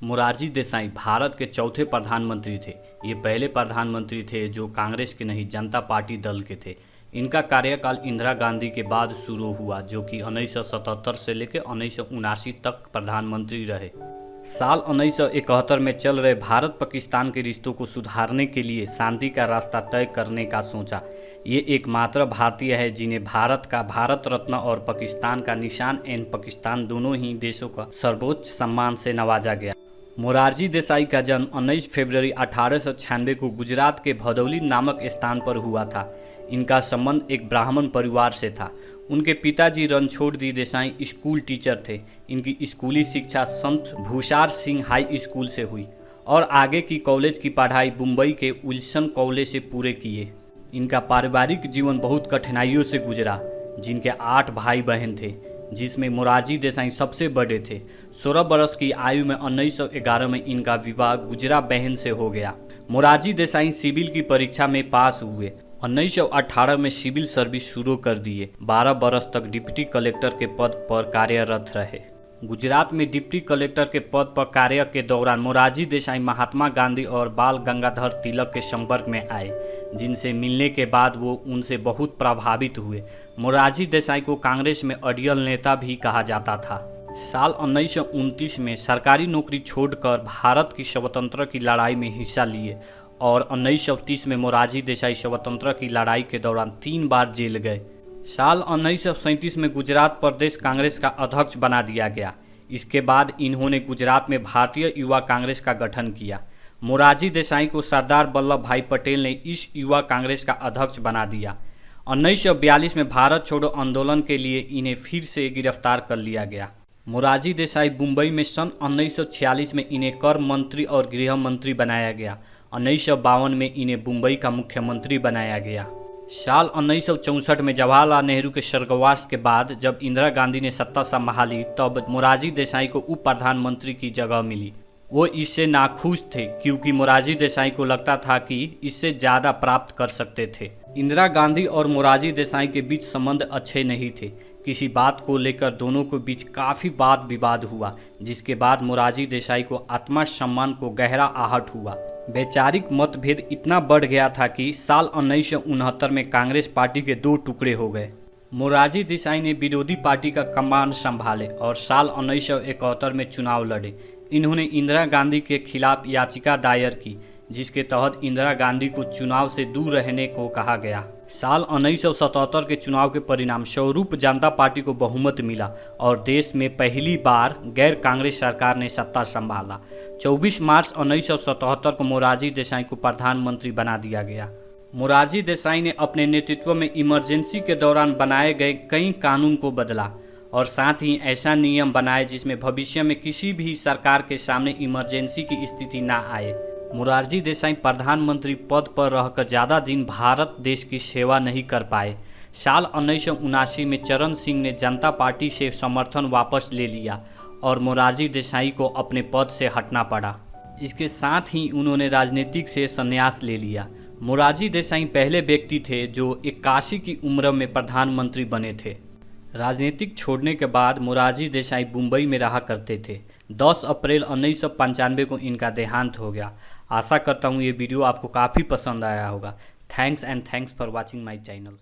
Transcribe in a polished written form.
मोरारजी देसाई भारत के चौथे प्रधानमंत्री थे। ये पहले प्रधानमंत्री थे जो कांग्रेस के नहीं जनता पार्टी दल के थे। इनका कार्यकाल इंदिरा गांधी के बाद शुरू हुआ, जो कि 1977 से लेकर 1979 तक प्रधानमंत्री रहे। साल 1971 में चल रहे भारत पाकिस्तान के रिश्तों को सुधारने के लिए शांति का रास्ता तय करने का सोचा। ये एकमात्र भारतीय है जिन्हें भारत का भारत रत्न और पाकिस्तान का निशान एन पाकिस्तान दोनों ही देशों का सर्वोच्च सम्मान से नवाजा गया। मोरारजी देसाई का जन्म 19 फरवरी 1896 को गुजरात के भदौली नामक स्थान पर हुआ था। इनका संबंध एक ब्राह्मण परिवार से था। उनके पिताजी रणछोड़जी देसाई स्कूल टीचर थे। इनकी स्कूली शिक्षा संत भूषार सिंह हाई स्कूल से हुई और आगे की कॉलेज की पढ़ाई मुंबई के विल्सन कॉलेज से पूरे किए। इनका पारिवारिक जीवन बहुत कठिनाइयों से गुजरा। जिनके 8 भाई बहन थे, जिसमें मोरारजी देसाई सबसे बड़े थे। 16 वर्ष की आयु में 1911 में इनका विवाह गुजरा बहन से हो गया। मोरारजी देसाई सिविल की परीक्षा में पास हुए। 1918 में सिविल सर्विस शुरू कर दिए। 12 वर्ष तक डिप्टी कलेक्टर के पद पर कार्यरत रहे। गुजरात में डिप्टी कलेक्टर के पद पर कार्य के दौरान मोरारजी देसाई महात्मा गांधी और बाल गंगाधर तिलक के संपर्क में आए, जिनसे मिलने के बाद वो उनसे बहुत प्रभावित हुए। मोरारजी देसाई को कांग्रेस में अड़ियल नेता भी कहा जाता था। साल 1929 में सरकारी नौकरी छोड़कर भारत की स्वतंत्रता की लड़ाई में हिस्सा लिए और 1930 में मोरारजी देसाई स्वतंत्रता की लड़ाई के दौरान 3 बार जेल गए। साल 1937 में गुजरात प्रदेश कांग्रेस का अध्यक्ष बना दिया गया। इसके बाद इन्होंने गुजरात में भारतीय युवा कांग्रेस का गठन किया। मोरारजी देसाई को सरदार वल्लभ भाई पटेल ने इस युवा कांग्रेस का अध्यक्ष बना दिया। 1942 में भारत छोड़ो आंदोलन के लिए इन्हें फिर से गिरफ्तार कर लिया गया। मोरारजी देसाई मुंबई में सन 1946 में इन्हें कर मंत्री और गृह मंत्री बनाया गया। 1952 में इन्हें मुंबई का मुख्यमंत्री बनाया गया। साल 1964 में जवाहरलाल नेहरू के स्वर्गवास के बाद जब इंदिरा गांधी ने सत्ता संभाली, तब मोरारजी देसाई को उप प्रधानमंत्री की जगह मिली। वो इससे नाखुश थे क्योंकि मोरारजी देसाई को लगता था कि इससे ज़्यादा प्राप्त कर सकते थे। इंदिरा गांधी और मोरारजी देसाई के बीच संबंध अच्छे नहीं थे। किसी बात को लेकर दोनों के बीच काफ़ी वाद विवाद हुआ, जिसके बाद मोरारजी देसाई को आत्मसम्मान को गहरा आहट हुआ। वैचारिक मतभेद इतना बढ़ गया था कि साल 1969 में कांग्रेस पार्टी के 2 टुकड़े हो गए। मोरारजी देसाई ने विरोधी पार्टी का कमान संभाले और साल 1971 में चुनाव लड़े। इन्होंने इंदिरा गांधी के खिलाफ याचिका दायर की, जिसके तहत इंदिरा गांधी को चुनाव से दूर रहने को कहा गया। साल 1977 के चुनाव के परिणाम स्वरूप जनता पार्टी को बहुमत मिला और देश में पहली बार गैर कांग्रेस सरकार ने सत्ता संभाला। 24 मार्च 1977 को मोरारजी देसाई को प्रधानमंत्री बना दिया गया। मोरारजी देसाई ने अपने नेतृत्व में इमरजेंसी के दौरान बनाए गए कई कानून को बदला और साथ ही ऐसा नियम बनाए जिसमें भविष्य में किसी भी सरकार के सामने इमरजेंसी की स्थिति न आए। मोरारजी देसाई प्रधानमंत्री पद पर रहकर ज़्यादा दिन भारत देश की सेवा नहीं कर पाए। साल 1979 में चरण सिंह ने जनता पार्टी से समर्थन वापस ले लिया और मोरारजी देसाई को अपने पद से हटना पड़ा। इसके साथ ही उन्होंने राजनीतिक से संन्यास ले लिया। मोरारजी देसाई पहले व्यक्ति थे जो 81 की उम्र में प्रधानमंत्री बने थे। राजनीतिक छोड़ने के बाद मोरारजी देसाई मुंबई में रहा करते थे। 10 अप्रैल 1995 को इनका देहांत हो गया। आशा करता हूँ ये वीडियो आपको काफ़ी पसंद आया होगा। Thanks for watching my channel.